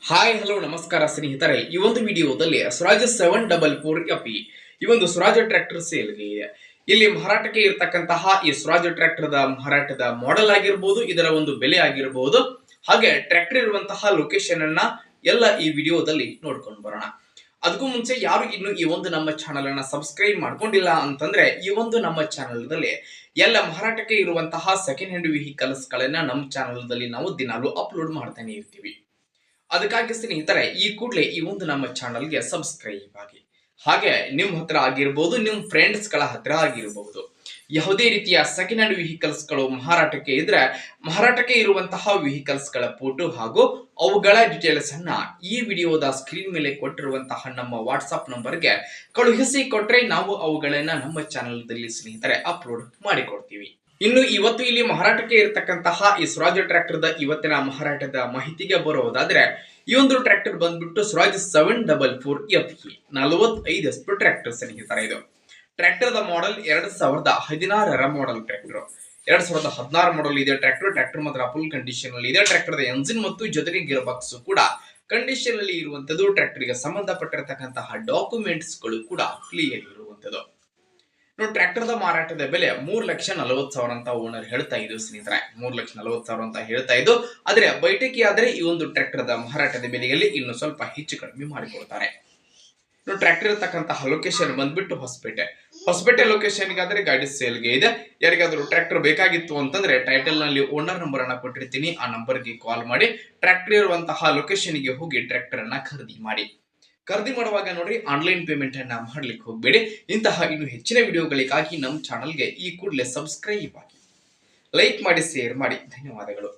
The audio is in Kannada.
ಹಾಯ್ ಹಲೋ ನಮಸ್ಕಾರ ಸ್ನೇಹಿತರೆ. ಈ ಒಂದು ವಿಡಿಯೋದಲ್ಲಿ ಸ್ವರಾಜ್ 744 ಎಫ್ಇ ಈ ಒಂದು ಸ್ವರಾಜ್ ಟ್ರ್ಯಾಕ್ಟರ್ ಸೇಲ್ಗೆ ಇದೆ. ಇಲ್ಲಿ ಮಾರಾಟಕ್ಕೆ ಇರತಕ್ಕಂತಹ ಈ ಸ್ವರಾಜ್ ಟ್ರ್ಯಾಕ್ಟರ್ ದ ಮಾರಾಟದ ಮಾಡೆಲ್ ಆಗಿರಬಹುದು, ಇದರ ಒಂದು ಬೆಲೆ ಆಗಿರಬಹುದು, ಹಾಗೆ ಟ್ರ್ಯಾಕ್ಟರ್ ಇರುವಂತಹ ಲೊಕೇಶನ್ ಅನ್ನ ಎಲ್ಲ ಈ ವಿಡಿಯೋದಲ್ಲಿ ನೋಡ್ಕೊಂಡು ಬರೋಣ. ಅದಕ್ಕೂ ಮುಂಚೆ ಯಾರು ಇನ್ನು ಈ ಒಂದು ನಮ್ಮ ಚಾನಲ್ ಅನ್ನ ಸಬ್ಸ್ಕ್ರೈಬ್ ಮಾಡ್ಕೊಂಡಿಲ್ಲ ಅಂತಂದ್ರೆ ಈ ಒಂದು ನಮ್ಮ ಚಾನಲ್ ದಲ್ಲಿ ಎಲ್ಲ ಮಾರಾಟಕ್ಕೆ ಇರುವಂತಹ ಸೆಕೆಂಡ್ ಹ್ಯಾಂಡ್ ವೆಹಿಕಲ್ಸ್ ಗಳನ್ನ ನಮ್ಮ ಚಾನಲ್ ದಲ್ಲಿ ನಾವು ದಿನಾಲು ಅಪ್ಲೋಡ್ ಮಾಡ್ತಾನೆ ಇರ್ತೀವಿ. ಅದಕ್ಕಾಗಿ ಸ್ನೇಹಿತರೆ ಈ ಕೂಡಲೇ ಈ ಒಂದು ನಮ್ಮ ಚಾನಲ್ಗೆ ಸಬ್ಸ್ಕ್ರೈಬ್ ಆಗಿ, ಹಾಗೆ ನಿಮ್ಮ ಹತ್ರ ಆಗಿರಬಹುದು, ನಿಮ್ಮ ಫ್ರೆಂಡ್ಸ್ ಗಳ ಹತ್ರ ಆಗಿರಬಹುದು, ಯಾವುದೇ ರೀತಿಯ ಸೆಕೆಂಡ್ ಹ್ಯಾಂಡ್ ವೆಹಿಕಲ್ಸ್ ಗಳು ಮಾರಾಟಕ್ಕೆ ಇದ್ರೆ ಮಾರಾಟಕ್ಕೆ ಇರುವಂತಹ ವೆಹಿಕಲ್ಸ್ ಗಳ ಫೋಟೋ ಹಾಗೂ ಅವುಗಳ ಡೀಟೇಲ್ಸ್ ಅನ್ನ ಈ ವಿಡಿಯೋದ ಸ್ಕ್ರೀನ್ ಮೇಲೆ ಕೊಟ್ಟಿರುವಂತಹ ನಮ್ಮ ವಾಟ್ಸ್ಆಪ್ ನಂಬರ್ಗೆ ಕಳುಹಿಸಿ ಕೊಟ್ರೆ ನಾವು ಅವುಗಳನ್ನ ನಮ್ಮ ಚಾನಲ್ ದಲ್ಲಿ ಸ್ನೇಹಿತರೆ ಅಪ್ಲೋಡ್ ಮಾಡಿಕೊಡ್ತೀವಿ. ಇನ್ನು ಇವತ್ತು ಇಲ್ಲಿ ಮಾರಾಟಕ್ಕೆ ಇರತಕ್ಕಂತಹ ಈ ಸ್ವರಾಜ್ ಟ್ರ್ಯಾಕ್ಟರ್ ದ ಇವತ್ತಿನ ಮಾರಾಟದ ಮಾಹಿತಿಗೆ ಬರೋದಾದ್ರೆ, ಈ ಒಂದು ಟ್ರ್ಯಾಕ್ಟರ್ ಬಂದ್ಬಿಟ್ಟು ಸ್ವರಾಜ್ 744 ಎಫ್ಇ 45 ಟ್ರ್ಯಾಕ್ಟರ್ ಸ್ನೇಹಿತರೆ. ಇದು ಟ್ರ್ಯಾಕ್ಟರ್ ದ ಮಾಡೆಲ್ 2016ರ ಮಾಡೆಲ್ ಟ್ರ್ಯಾಕ್ಟರ್. 2016 ಮಾಡೆಲ್ ಇದೆ ಟ್ರ್ಯಾಕ್ಟರ್ ಮಾತ್ರ ಫುಲ್ ಕಂಡೀಷನ್ ಅಲ್ಲಿ ಇದೆ. ಟ್ರ್ಯಾಕ್ಟರ್ ದ ಎಂಜಿನ್ ಮತ್ತು ಜೊತೆಗೆ ಗೇರ್ ಬಾಕ್ಸ್ ಕೂಡ ಕಂಡೀಷನ್ ಅಲ್ಲಿ ಇರುವಂತದ್ದು. ಟ್ರ್ಯಾಕ್ಟರ್ ಗೆ ಸಂಬಂಧಪಟ್ಟಿರತಕ್ಕಂತಹ ಡಾಕ್ಯುಮೆಂಟ್ಸ್ ಗಳು ಕೂಡ ಕ್ಲಿಯರ್ ಇರುವಂತದ್ದು. ಟ್ರ್ಯಾಕ್ಟರ್ ದ ಮಾರಾಟದ ಬೆಲೆ 3,40,000 ಅಂತ ಓನರ್ ಹೇಳ್ತಾ ಇದ್ದು ಸ್ನೇಹಿತರೆ. 3,40,000 ಅಂತ ಹೇಳ್ತಾ ಇದ್ದು, ಆದ್ರೆ ಬೈಟೆಕಿ ಆದ್ರೆ ಈ ಒಂದು ಟ್ರ್ಯಾಕ್ಟರ್ ದ ಮಾರಾಟದ ಬೆಲೆಯಲ್ಲಿ ಇನ್ನು ಸ್ವಲ್ಪ ಹೆಚ್ಚು ಕಡಿಮೆ ಮಾಡಿಕೊಡ್ತಾರೆ. ಟ್ರ್ಯಾಕ್ಟರ್ ಇರತಕ್ಕಂತಹ ಲೊಕೇಶನ್ ಬಂದ್ಬಿಟ್ಟು ಹೊಸಪೇಟೆ ಲೊಕೇಶನ್ ಗಾದ್ರೆ ಗಾಡಿ ಸೇಲ್ಗೆ ಇದೆ. ಯಾರಿಗಾದ್ರೂ ಟ್ರ್ಯಾಕ್ಟರ್ ಬೇಕಾಗಿತ್ತು ಅಂತಂದ್ರೆ ಟೈಟಲ್ ನಲ್ಲಿ ಓನರ್ ನಂಬರ್ ಅನ್ನ ಕೊಟ್ಟಿರ್ತೀನಿ, ಆ ನಂಬರ್ಗೆ ಕಾಲ್ ಮಾಡಿ ಟ್ರ್ಯಾಕ್ಟರ್ ಇರುವಂತಹ ಲೊಕೇಶನ್ ಗೆ ಹೋಗಿ ಟ್ರ್ಯಾಕ್ಟರ್ ಅನ್ನ ಖರೀದಿ ಮಾಡಿ. ಖರೀದಿ ಮಾಡುವಾಗ ನೋಡ್ರಿ, ಆನ್ಲೈನ್ ಪೇಮೆಂಟ್ ಅನ್ನ ಮಾಡ್ಲಿಕ್ಕೆ ಹೋಗಬೇಡಿ. ಇಂತಹ ಇನ್ನು ಹೆಚ್ಚಿನ ವಿಡಿಯೋಗಳಿಗಾಗಿ ನಮ್ಮ ಚಾನಲ್ಗೆ ಈ ಕೂಡಲೇ ಸಬ್ಸ್ಕ್ರೈಬ್ ಆಗಿ, ಲೈಕ್ ಮಾಡಿ, ಶೇರ್ ಮಾಡಿ. ಧನ್ಯವಾದಗಳು.